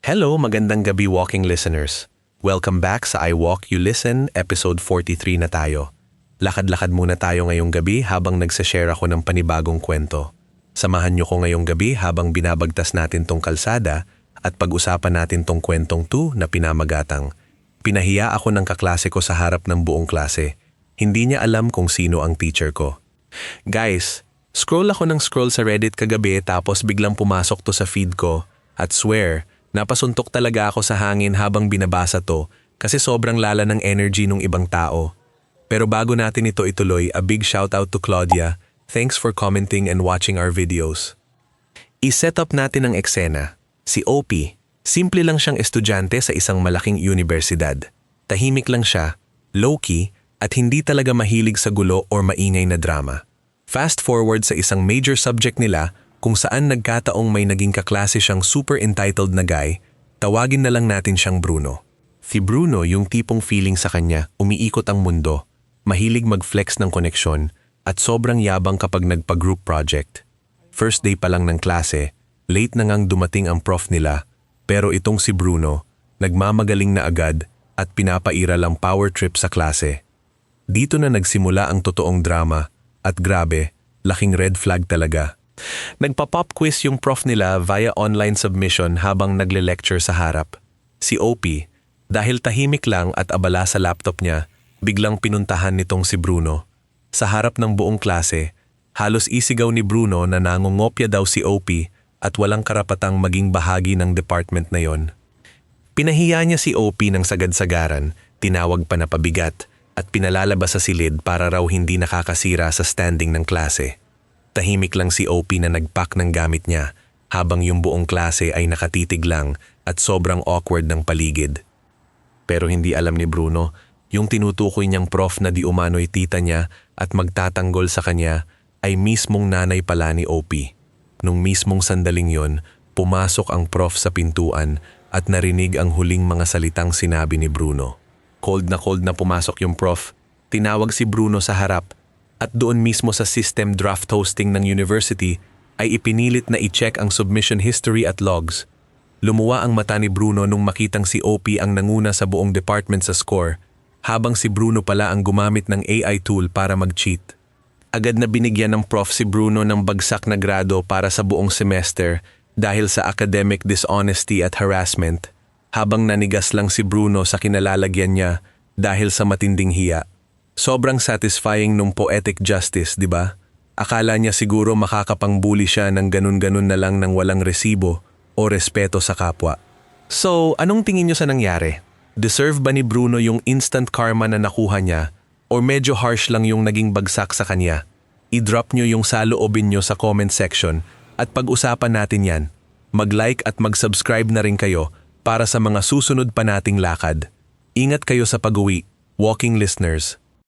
Hello, magandang gabi walking listeners. Welcome back sa I Walk You Listen, episode 43 na tayo. Lakad-lakad muna tayo ngayong gabi habang nagsashare ako ng panibagong kwento. Samahan niyo ko ngayong gabi habang binabagtas natin tong kalsada at pag-usapan natin tong kwentong to na pinamagatang. Pinahiya ako ng kaklase ko sa harap ng buong klase. Hindi niya alam kung sino ang teacher ko. Guys, scroll ako ng scroll sa Reddit kagabi tapos biglang pumasok to sa feed ko at swear, napasuntok talaga ako sa hangin habang binabasa to kasi sobrang lala ng energy ng ibang tao. Pero bago natin ito ituloy, a big shoutout to Claudia. Thanks for commenting and watching our videos. I-set up natin ang eksena. Si OP, simple lang siyang estudyante sa isang malaking universidad. Tahimik lang siya, low-key, at hindi talaga mahilig sa gulo or maingay na drama. Fast forward sa isang major subject nila kung saan nagkataong may naging kaklase siyang super entitled na guy, tawagin na lang natin siyang Bruno. Si Bruno yung tipong feeling sa kanya, umiikot ang mundo, mahilig mag-flex ng koneksyon, at sobrang yabang kapag nagpa-group project. First day pa lang ng klase, late na ngang dumating ang prof nila, pero itong si Bruno, nagmamagaling na agad at pinapairal ang power trip sa klase. Dito na nagsimula ang totoong drama, at grabe, laking red flag talaga. Nagpa-pop quiz yung prof nila via online submission habang nagle-lecture sa harap. Si OP, dahil tahimik lang at abala sa laptop niya, biglang pinuntahan nitong si Bruno. Sa harap ng buong klase, halos isigaw ni Bruno na nangungopya daw si OP at walang karapatang maging bahagi ng department na yon. Pinahiya niya si OP ng sagad-sagaran, tinawag pa na pabigat, at pinalalabas sa silid para raw hindi nakakasira sa standing ng klase. Tahimik lang si OP na nagpack ng gamit niya habang yung buong klase ay nakatitig lang at sobrang awkward ng paligid. Pero hindi alam ni Bruno, yung tinutukoy niyang prof na di umano'y tita niya at magtatanggol sa kanya ay mismong nanay pala ni OP. Nung mismong sandaling yon, pumasok ang prof sa pintuan at narinig ang huling mga salitang sinabi ni Bruno. Cold na pumasok yung prof, tinawag si Bruno sa harap, at doon mismo sa system draft hosting ng university ay ipinilit na i-check ang submission history at logs. Lumuwa ang mata ni Bruno nung makitang si OP ang nanguna sa buong department sa score, habang si Bruno pala ang gumamit ng AI tool para mag-cheat. Agad na binigyan ng prof si Bruno ng bagsak na grado para sa buong semester dahil sa academic dishonesty at harassment, habang nanigas lang si Bruno sa kinalalagyan niya dahil sa matinding hiya. Sobrang satisfying nung poetic justice, di ba? Akala niya siguro makakapangbuli siya ng ganun-ganun na lang ng walang resibo o respeto sa kapwa. So, anong tingin niyo sa nangyari? Deserve ba ni Bruno yung instant karma na nakuha niya o medyo harsh lang yung naging bagsak sa kanya? I-drop niyo yung saloobin niyo sa comment section at pag-usapan natin yan. Mag-like at mag-subscribe na rin kayo para sa mga susunod pa nating lakad. Ingat kayo sa pag-uwi, walking listeners.